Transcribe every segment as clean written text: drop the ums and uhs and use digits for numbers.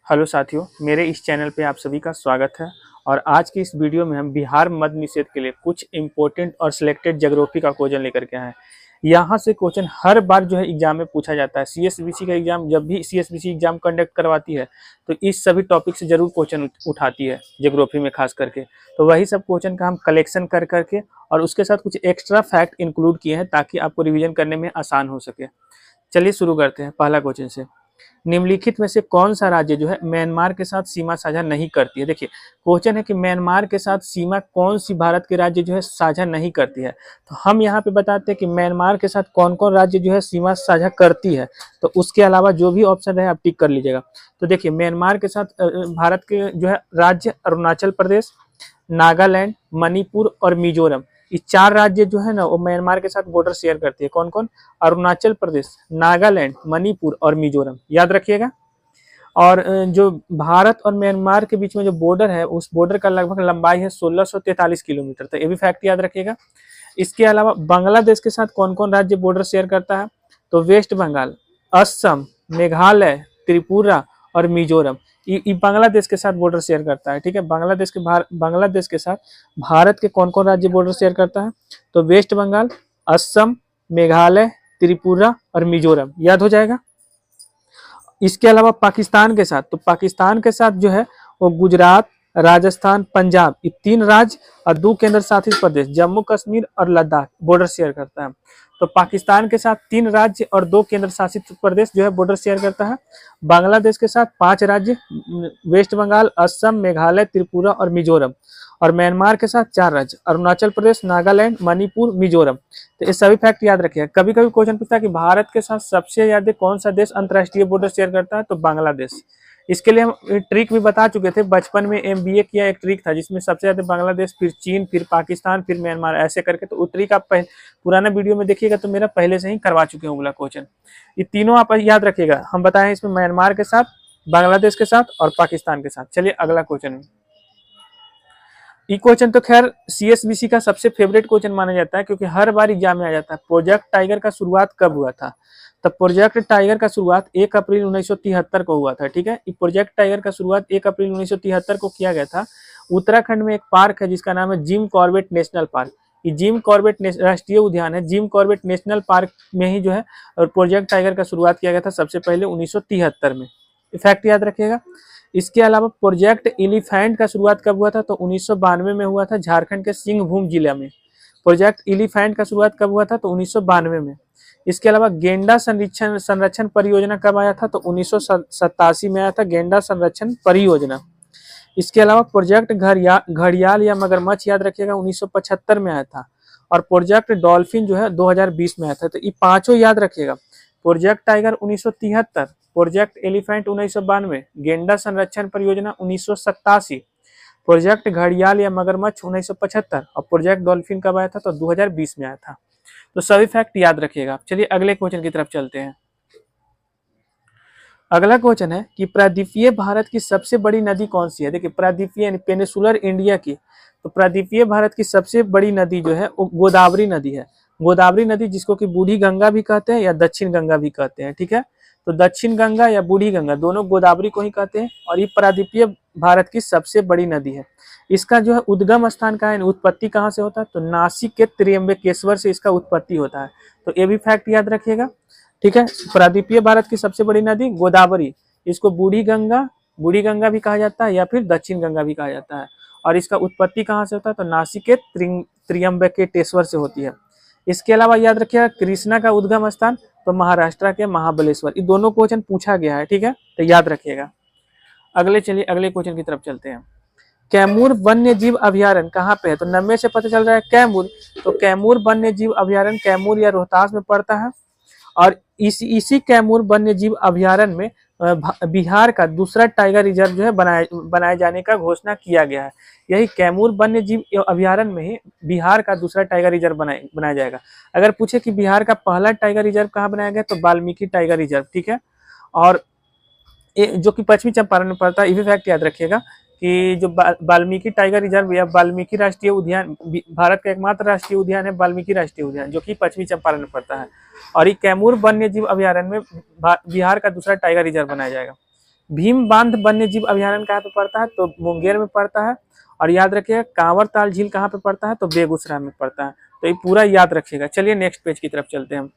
Hello साथियों, मेरे इस चैनल पे आप सभी का स्वागत है। और आज की इस वीडियो में हम बिहार मद्य निषेध के लिए कुछ इंपॉर्टेंट और सिलेक्टेड ज्योग्राफी का क्वेश्चन लेकर के आए हैं। यहाँ से क्वेश्चन हर बार जो है एग्जाम में पूछा जाता है। सीएसबीसी का एग्जाम, जब भी सीएसबीसी एग्जाम कंडक्ट करवाती है तो इस सभी टॉपिक से जरूर क्वेश्चन उठाती है, ज्योग्राफी में खास करके। तो वही सब क्वेश्चन का हम कलेक्शन कर करके और उसके साथ कुछ एक्स्ट्रा फैक्ट इंक्लूड किए हैं ताकि आपको रिविजन करने में आसान हो सके। चलिए शुरू करते हैं पहला क्वेश्चन से। निम्नलिखित में से कौन सा राज्य जो है म्यांमार के साथ सीमा साझा नहीं करती है। देखिए क्वेश्चन है कि म्यांमार के साथ सीमा कौन सी भारत के राज्य जो है साझा नहीं करती है। तो हम यहाँ पे बताते हैं कि म्यांमार के साथ कौन कौन राज्य जो है सीमा साझा करती है। तो उसके अलावा जो भी ऑप्शन है आप टिक कर लीजिएगा। तो देखिए म्यांमार के साथ भारत के जो है राज्य अरुणाचल प्रदेश, नागालैंड, मणिपुर और मिजोरम, ये चार राज्य जो है ना वो म्यांमार के साथ बॉर्डर शेयर करती है। कौन कौन? अरुणाचल प्रदेश, नागालैंड, मणिपुर और मिजोरम, याद रखिएगा। और जो भारत और म्यांमार के बीच में जो बॉर्डर है उस बॉर्डर का लगभग लंबाई है 1643 किलोमीटर। तो ये भी फैक्ट याद रखिएगा। इसके अलावा बांग्लादेश के साथ कौन कौन राज्य बॉर्डर शेयर करता है? तो वेस्ट बंगाल, असम, मेघालय, त्रिपुरा और मिजोरम, ये बांग्लादेश के साथ बॉर्डर शेयर करता है। ठीक है, बांग्लादेश के साथ भारत के कौन कौन राज्य बॉर्डर शेयर करता है? तो वेस्ट बंगाल, असम, मेघालय, त्रिपुरा और मिजोरम, याद हो जाएगा। इसके अलावा पाकिस्तान के साथ, तो पाकिस्तान के साथ जो है वो गुजरात, राजस्थान, पंजाब, ये तीन राज्य और 2 केंद्र शासित प्रदेश जम्मू कश्मीर और लद्दाख बॉर्डर शेयर करता है। तो पाकिस्तान के साथ 3 राज्य और 2 केंद्र शासित प्रदेश जो है बॉर्डर शेयर करता है। बांग्लादेश के साथ 5 राज्य, वेस्ट बंगाल, असम, मेघालय, त्रिपुरा और मिजोरम। और म्यांमार के साथ 4 राज्य, अरुणाचल प्रदेश, नागालैंड, मणिपुर, मिजोरम। तो ये सभी फैक्ट याद रखिएगा। कभी कभी क्वेश्चन पूछता है कि भारत के साथ सबसे ज्यादा कौन सा देश अंतर्राष्ट्रीय बॉर्डर शेयर करता है? तो बांग्लादेश। इसके लिए हम ट्रिक भी बता चुके थे बचपन में, एमबीए किया एक ट्रिक था जिसमें सबसे ज्यादा बांग्लादेश, फिर चीन, फिर पाकिस्तान, फिर म्यांमार, ऐसे करके। तो वो ट्रिक आप पुराना वीडियो में देखिएगा तो मेरा पहले से ही करवा चुके हैं बोला क्वेश्चन। ये तीनों आप याद रखिएगा। हम बताएं इसमें म्यांमार के साथ, बांग्लादेश के साथ और पाकिस्तान के साथ। चलिए अगला क्वेश्चन। ये क्वेश्चन तो खैर सीएसबीसी का सबसे फेवरेट क्वेश्चन माना जाता है क्योंकि हर बार एग्जाम में आ जाता है। प्रोजेक्ट टाइगर का शुरुआत कब हुआ था? तो प्रोजेक्ट टाइगर का शुरुआत 1 अप्रैल 1973 को हुआ था। ठीक है, ये प्रोजेक्ट टाइगर का शुरुआत 1 अप्रैल 1973 को किया गया था। उत्तराखंड में एक पार्क है जिसका नाम है जिम कॉर्बेट नेशनल पार्क। ये जिम कॉर्बेट राष्ट्रीय उद्यान है। जिम कॉर्बेट नेशनल पार्क में ही जो है प्रोजेक्ट टाइगर का शुरुआत किया गया था सबसे पहले 1973 में। फैक्ट याद रखिएगा। इसके अलावा प्रोजेक्ट एलिफेंट का शुरुआत कब हुआ था? तो 1992 में हुआ था, झारखंड के सिंहभूम जिले में। प्रोजेक्ट एलिफेंट का शुरुआत कब हुआ था? तो 1992 में। इसके अलावा गेंडा संरक्षण परियोजना कब आया था? तो 1987 में आया था गेंडा संरक्षण परियोजना। इसके अलावा प्रोजेक्ट घड़ियाल या मगरमच्छ, याद रखिएगा, 1975 में आया था। और प्रोजेक्ट डॉल्फिन जो है 2020 में आया था। तो ये पांचों याद रखिएगा। प्रोजेक्ट टाइगर 1973, प्रोजेक्ट एलिफेंट 1992, गेंडा संरक्षण परियोजना 1987, प्रोजेक्ट घड़ियाल या मगरमच्छ 1975 और प्रोजेक्ट डॉल्फिन कब आया था? तो 2020 में आया था। तो सभी फैक्ट याद रखिएगा। चलिए अगले क्वेश्चन की तरफ चलते हैं। अगला क्वेश्चन है कि प्रायद्वीपीय भारत की सबसे बड़ी नदी कौन सी है? देखिए प्रायद्वीपीय यानी पेनिसुलर इंडिया की, तो प्रायद्वीपीय भारत की सबसे बड़ी नदी जो है वो गोदावरी नदी है। गोदावरी नदी, जिसको कि बूढ़ी गंगा भी कहते हैं या दक्षिण गंगा भी कहते हैं। ठीक है, तो दक्षिण गंगा या बूढ़ी गंगा दोनों गोदावरी को ही कहते हैं। और ये प्रायद्वीपीय भारत की सबसे बड़ी नदी है। इसका जो है उद्गम स्थान कहाँ है, उत्पत्ति कहाँ से होता है? तो नासिक के त्र्यंबकेश्वर से इसका उत्पत्ति होता है। तो ये भी फैक्ट याद रखिएगा। ठीक है, प्रायद्वीपीय भारत की सबसे बड़ी नदी गोदावरी, इसको बूढ़ी गंगा भी कहा जाता है या फिर दक्षिण गंगा भी कहा जाता है। और इसका उत्पत्ति कहाँ से होता है? तो नासिक के त्र्यंबकेश्वर से होती है। इसके अलावा याद रखिएगा कृष्णा का उद्गम स्थान, तो महाराष्ट्र के महाबलेश्वर। ये दोनों क्वेश्चन पूछा गया है। ठीक है, तो याद रखिएगा। चलिए अगले क्वेश्चन की तरफ चलते हैं। कैमूर वन्य जीव अभयारण्य कहाँ पे है? तो नंबर से पता चल रहा है कैमूर। तो कैमूर वन्य जीव अभयारण्य कैमूर या रोहतास में पड़ता है। और इसी कैमूर वन्य जीव अभयारण्य में बिहार का दूसरा टाइगर रिजर्व जो है बनाए जाने का घोषणा किया गया है। यही कैमूर वन्य जीव अभयारण्य में ही बिहार का दूसरा टाइगर रिजर्व बनाया जाएगा। अगर पूछे कि बिहार का पहला टाइगर रिजर्व कहाँ बनाया गया, तो वाल्मीकि टाइगर रिजर्व। ठीक है, और जो कि पश्चिमी चंपारण में पड़ता है। ये भी फैक्ट याद रखिएगा कि जो वाल्मीकि टाइगर रिजर्व या वाल्मीकि राष्ट्रीय उद्यान भारत का एकमात्र राष्ट्रीय उद्यान है, वाल्मीकि राष्ट्रीय उद्यान, जो कि पश्चिमी चंपारण में पड़ता है। और ये कैमूर वन्य जीव अभयारण्य में बिहार का दूसरा टाइगर रिजर्व बनाया जाएगा। भीम बांध वन्य जीव अभयारण्य कहाँ पे पड़ता है, तो मुंगेर में पड़ता है। और याद रखिएगा कांवर ताल झील कहाँ पे पड़ता है, तो बेगूसराय में पड़ता है। तो ये पूरा याद रखिएगा। चलिए नेक्स्ट पेज की तरफ चलते हैं।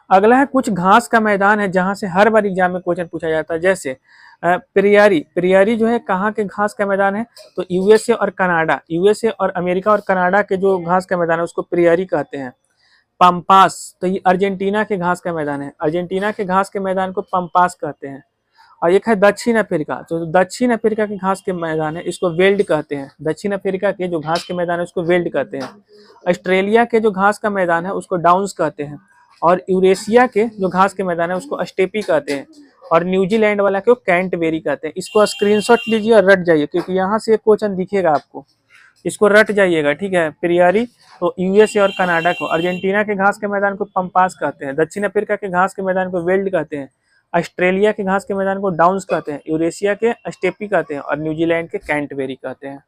अगला है कुछ घास का मैदान है जहां से हर बार एग्जाम में क्वेश्चन पूछा जाता है। जैसे पेरियारी, पेरियारी जो है कहाँ के घास का मैदान है, तो यूएसए और कनाडा, यूएसए और अमेरिका और कनाडा के जो घास का मैदान है उसको पेरियारी कहते हैं। पंपास, तो ये अर्जेंटीना के घास का मैदान है, अर्जेंटीना के घास के मैदान को पंपास कहते हैं। और एक है दक्षिण अफ्रीका, तो दक्षिण अफ्रीका के घास के मैदान है इसको वेल्ड कहते हैं। दक्षिण अफ्रीका के जो घास के मैदान है उसको वेल्ड कहते हैं। ऑस्ट्रेलिया के जो घास का मैदान है उसको डाउन्स कहते हैं। और यूरेशिया के जो घास के मैदान है उसको स्टेपी कहते हैं। और न्यूजीलैंड वाला को कैंटबेरी कहते हैं। इसको स्क्रीनशॉट लीजिए और रट जाइए, क्योंकि यहाँ से एक क्वेश्चन दिखेगा आपको, इसको रट जाइएगा, ठीक है। पेरियारी तो यूएसए और कनाडा को, अर्जेंटीना के घास के मैदान को पंपास कहते हैं, दक्षिण अफ्रीका के घास के मैदान को वेल्ड कहते हैं, ऑस्ट्रेलिया के घास के मैदान को डाउन्स कहते हैं, यूरेशिया के स्टेपी कहते हैं और न्यूजीलैंड के कैंटबेरी कहते हैं।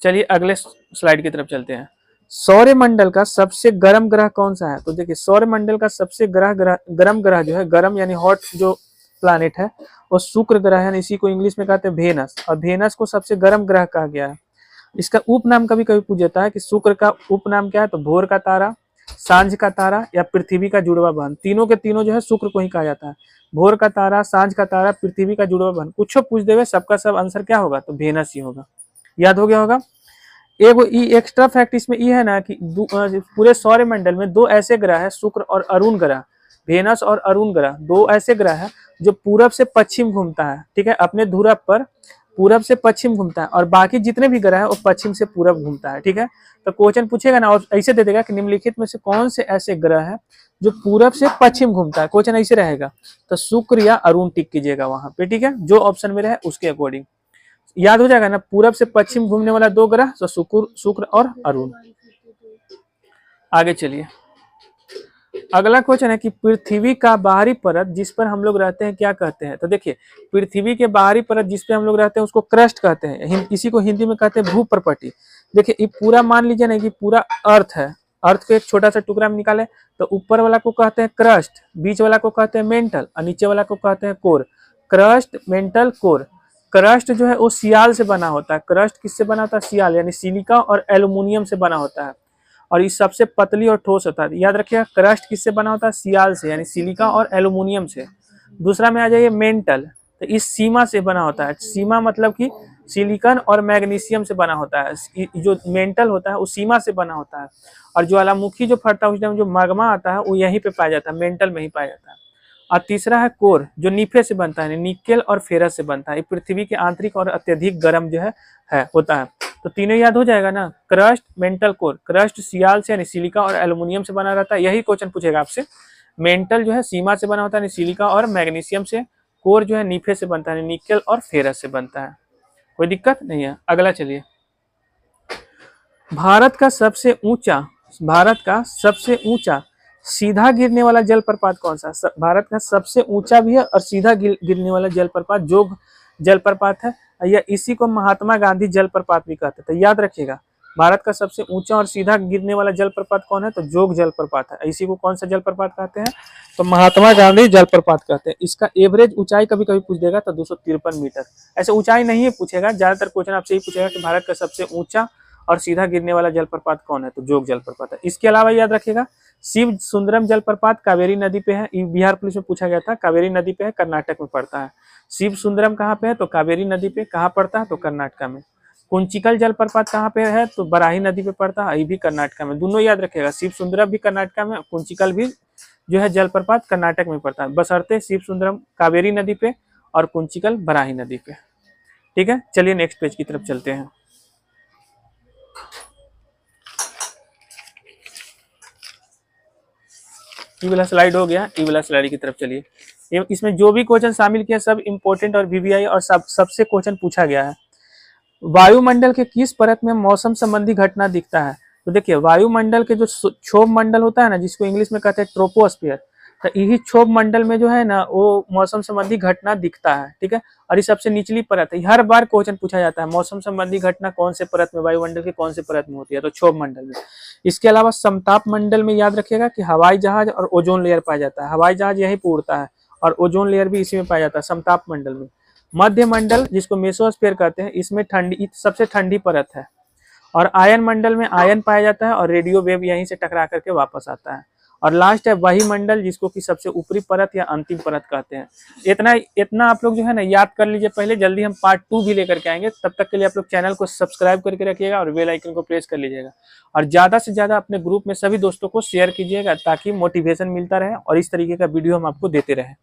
चलिए अगले स्लाइड की तरफ चलते हैं। सौरमंडल का सबसे गर्म ग्रह कौन सा है, तो देखिए सौरमंडल का सबसे गर्म ग्रह जो है, गर्म यानी हॉट जो प्लैनेट है वो शुक्र ग्रह है, इसी को इंग्लिश में कहते हैं वेनस। और वेनस को सबसे गर्म ग्रह कहा गया है। इसका उपनाम कभी कभी पूछ जाता है कि शुक्र का उपनाम क्या है, तो भोर का तारा, सांझ का तारा या पृथ्वी का जुड़वा बहन। तीनों के तीनों जो है शुक्र को ही कहा जाता है। भोर का तारा, सांझ का तारा, पृथ्वी का जुड़वा बहन, कुछ पूछ देवे सबका सब आंसर क्या होगा, तो वेनस ही होगा। याद हो गया होगा। एगो एक्स्ट्रा फैक्ट इसमें ये है ना कि पूरे सौरमंडल में दो ऐसे ग्रह है, शुक्र और अरुण ग्रह, वेनस और अरुण ग्रह, दो ऐसे ग्रह है जो पूरब से पश्चिम घूमता है, ठीक है, अपने ध्रुव पर पूरब से पश्चिम घूमता है। और बाकी जितने भी ग्रह है वो पश्चिम से पूरब घूमता है, ठीक है। तो क्वेश्चन पूछेगा ना और ऐसे दे देगा कि निम्नलिखित में से कौन से ऐसे ग्रह है जो पूरब से पश्चिम घूमता है, क्वेश्चन ऐसे रहेगा। तो शुक्र या अरुण टिक कीजिएगा वहां पे, ठीक है, जो ऑप्शन में रहे उसके अकॉर्डिंग याद हो जाएगा ना। पूरब से पश्चिम घूमने वाला दो ग्रह, तो शुक्र और अरुण। आगे चलिए, अगला क्वेश्चन है कि पृथ्वी का बाहरी परत जिस पर हम लोग रहते हैं क्या कहते हैं, तो देखिए पृथ्वी के बाहरी परत जिस पे हम लोग रहते हैं उसको क्रस्ट कहते हैं, इसी को हिंदी में कहते हैं भूप्रपटी। देखिए ये पूरा मान लीजिए ना कि पूरा अर्थ है, अर्थ को एक छोटा सा टुकड़ा में निकाले तो ऊपर वाला को कहते हैं क्रस्ट, बीच वाला को कहते हैं मेंटल और नीचे वाला को कहते हैं core. Crust, mental, core. Crust जो है वो सियाल से बना होता है। क्रस्ट किससे बना होता है, सियाल यानी सिलिका और एल्यूमिनियम से बना होता है। और ये सबसे पतली और ठोस होता है। याद रखिएगा क्रस्ट किससे बना होता है, सियाल से यानी सिलिका और एल्यूमिनियम से। दूसरा में आ जाइए मेंटल, तो इस सीमा से बना होता है। सीमा मतलब कि सिलिकॉन और मैग्नीशियम से बना होता है। जो मेंटल होता है वो सीमा से बना होता है। और ज्वालामुखी जो फटता है उस टाइम जो मैग्मा आता है वो यहीं पे पाया जाता है, मेंटल में ही पाया जाता है। और तीसरा है कोर, जो नीफे से बनता है, निकेल और फेरस से बनता है। ये पृथ्वी के आंतरिक और अत्यधिक गर्म जो है होता है। तो तीनों याद हो जाएगा ना, क्रस्ट, मेंटल, कोर। क्रस्ट सियाल से यानी सिलिका और एल्यूमिनियम से बना रहता है, यही क्वेश्चन पूछेगा आपसे। मेंटल जो है सीमा से बना होता है, सिलिका और मैग्नीशियम से। कोर जो है नीफे से बनता है, निकेल और फेरस से बनता है। कोई दिक्कत नहीं है। अगला चलिए, भारत का सबसे ऊंचा सीधा गिरने वाला जलप्रपात कौन सा। भारत का सबसे ऊंचा भी है और सीधा गिरने वाला जलप्रपात जोग जलप्रपात है, या इसी को महात्मा गांधी जलप्रपात भी कहते हैं। तो याद रखिएगा भारत का सबसे ऊंचा और सीधा गिरने वाला जलप्रपात कौन है, तो जोग जलप्रपात है। इसी को कौन सा जलप्रपात कहते हैं, तो महात्मा गांधी जलप्रपात कहते हैं। इसका एवरेज ऊंचाई कभी कभी पूछ देगा तो 253 मीटर। ऐसे ऊंचाई नहीं पूछेगा, ज्यादातर क्वेश्चन आपसे यही पूछेगा कि भारत का सबसे ऊंचा और सीधा गिरने वाला जलप्रपात कौन है, तो जोग जलप्रपात है। इसके अलावा याद रखिएगा शिव सुंदरम जलप्रपात कावेरी नदी पे है, बिहार पुलिस में पूछा गया था। कावेरी नदी पे है, कर्नाटक में पड़ता है। शिव सुंदरम कहाँ पे है, तो कावेरी नदी पे। कहाँ पड़ता है, तो कर्नाटक में। कुंचिकल जलप्रपात कहाँ पे है, तो बराही नदी पे पड़ता है, ये भी कर्नाटक में। दोनों याद रखिएगा, शिव सुंदरम भी कर्नाटक में, कुंचिकल भी जो है जलप्रपात कर्नाटक में पड़ता है। बशर्ते शिव सुंदरम कावेरी नदी पे और कुंचिकल बराही नदी पे, ठीक है। चलिए नेक्स्ट पेज की तरफ चलते हैं। ई वाला स्लाइड हो गया, ई वाला स्लाइड की तरफ चलिए। इसमें जो भी क्वेश्चन शामिल किया सब इंपॉर्टेंट और वीवीआई और सबसे क्वेश्चन पूछा गया है। वायुमंडल के किस परत में मौसम संबंधी घटना दिखता है, तो देखिए वायुमंडल के जो क्षोभ मंडल होता है ना, जिसको इंग्लिश में कहते हैं ट्रोपोस्फियर, तो यही क्षोभ मंडल में जो है ना वो मौसम संबंधी घटना दिखता है, ठीक है। और ये सबसे निचली परत है। हर बार क्वेश्चन पूछा जाता है मौसम संबंधी घटना कौन से परत में, वायुमंडल के कौन से परत में होती है, तो क्षोभ मंडल में। इसके अलावा समताप मंडल में याद रखिएगा कि हवाई जहाज और ओजोन लेयर पाया जाता है। हवाई जहाज यही पे उड़ता है और ओजोन लेयर भी इसी में पाया जाता है, समताप मंडल में। मध्य मंडल जिसको मेसोस्फीयर कहते हैं, इसमें ठंडी सबसे ठंडी परत है। और आयन मंडल में आयन पाया जाता है और रेडियो वेव यहीं से टकरा करके वापस आता है। और लास्ट है वही मंडल जिसको कि सबसे ऊपरी परत या अंतिम परत कहते हैं। इतना आप लोग जो है ना याद कर लीजिए। पहले जल्दी हम पार्ट 2 भी लेकर के आएंगे, तब तक के लिए आप लोग चैनल को सब्सक्राइब करके रखिएगा और बेल आइकन को प्रेस कर लीजिएगा। और ज्यादा से ज्यादा अपने ग्रुप में सभी दोस्तों को शेयर कीजिएगा ताकि मोटिवेशन मिलता रहे और इस तरीके का वीडियो हम आपको देते रहें।